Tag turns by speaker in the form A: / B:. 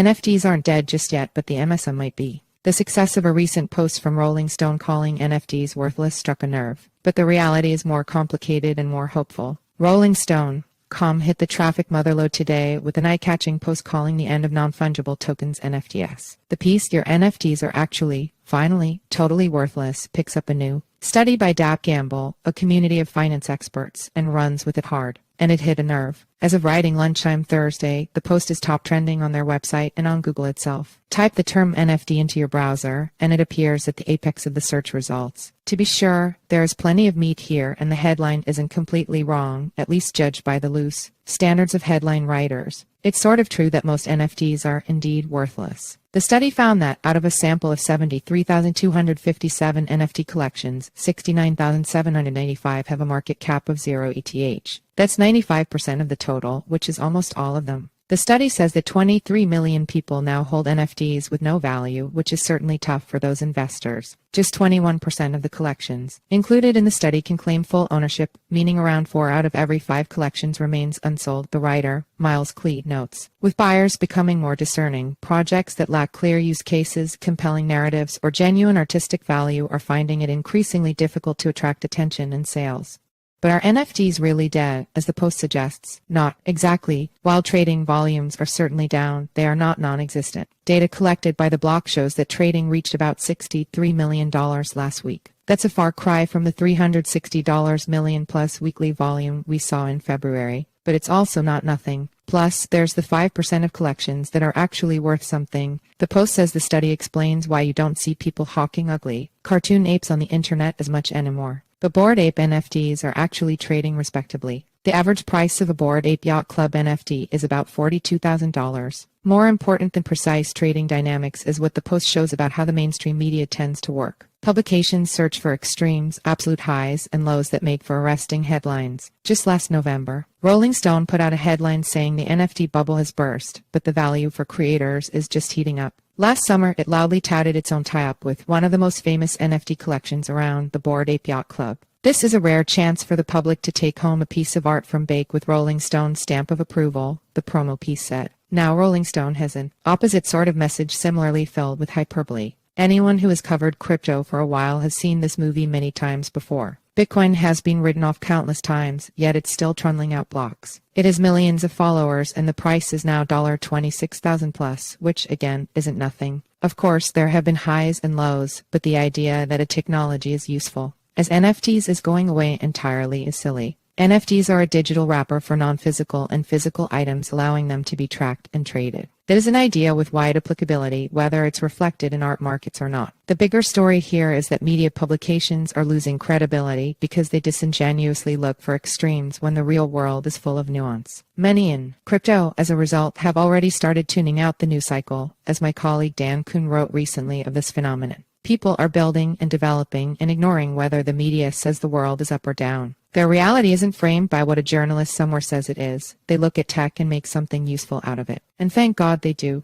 A: NFTs aren't dead just yet, but the MSM might be. The success of a recent post from Rolling Stone calling NFTs worthless struck a nerve, but the reality is more complicated and more hopeful. Rolling Stone.com hit the traffic motherlode today with an eye-catching post calling the end of non-fungible tokens NFTs. The piece, "Your NFTs are actually, finally, totally worthless," picks up a new study by Dap Gamble, a community of finance experts, and runs with it hard. And it hit a nerve. As of writing lunchtime Thursday, the post is top trending on their website and on Google itself. Type the term NFT into your browser, and it appears at the apex of the search results. To be sure, there is plenty of meat here, and the headline isn't completely wrong, at least judged by the loose standards of headline writers. It's sort of true that most NFTs are indeed worthless. The study found that, out of a sample of 73,257 NFT collections, 69,785 have a market cap of 0 ETH. That's 95% of the total, which is almost all of them. The study says that 23 million people now hold NFTs with no value, which is certainly tough for those investors. Just 21% of the collections included in the study can claim full ownership, meaning around 4 out of every 5 collections remains unsold, the writer, Klee, notes. With buyers becoming more discerning, projects that lack clear use cases, compelling narratives, or genuine artistic value are finding it increasingly difficult to attract attention and sales. But are NFTs really dead, as the post suggests? Not exactly. While trading volumes are certainly down, they are not non-existent. Data collected by the block shows that trading reached about $63 million last week. That's a far cry from the $360 million plus weekly volume we saw in February. But it's also not nothing. Plus, there's the 5% of collections that are actually worth something. The post says the study explains why you don't see people hawking ugly cartoon apes on the internet as much anymore. The Bored Ape NFTs are actually trading respectably. The average price of a Bored Ape Yacht Club NFT is about $42,000. More important than precise trading dynamics is what the post shows about how the mainstream media tends to work. Publications search for extremes, absolute highs, and lows that make for arresting headlines. Just last November, Rolling Stone put out a headline saying the NFT bubble has burst, but the value for creators is just heating up. Last summer, it loudly touted its own tie-up with one of the most famous NFT collections around, the Bored Ape Yacht Club. This is a rare chance for the public to take home a piece of art from Bake with Rolling Stone's stamp of approval, the promo piece said. Now Rolling Stone has an opposite sort of message similarly filled with hyperbole. Anyone who has covered crypto for a while has seen this movie many times before. Bitcoin has been written off countless times, yet it's still trundling out blocks. It has millions of followers, and the price is now $26,000 plus, which, again, isn't nothing. Of course, there have been highs and lows, but the idea that a technology is useful as NFTs is going away entirely is silly. NFTs are a digital wrapper for non-physical and physical items, allowing them to be tracked and traded. That is an idea with wide applicability, whether it's reflected in art markets or not. The bigger story here is that media publications are losing credibility because they disingenuously look for extremes when the real world is full of nuance. Many in crypto, as a result, have already started tuning out the news cycle, as my colleague Dan Kuhn wrote recently of this phenomenon. People are building and developing and ignoring whether the media says the world is up or down. Their reality isn't framed by what a journalist somewhere says it is. They look at tech and make something useful out of it. And thank God they do.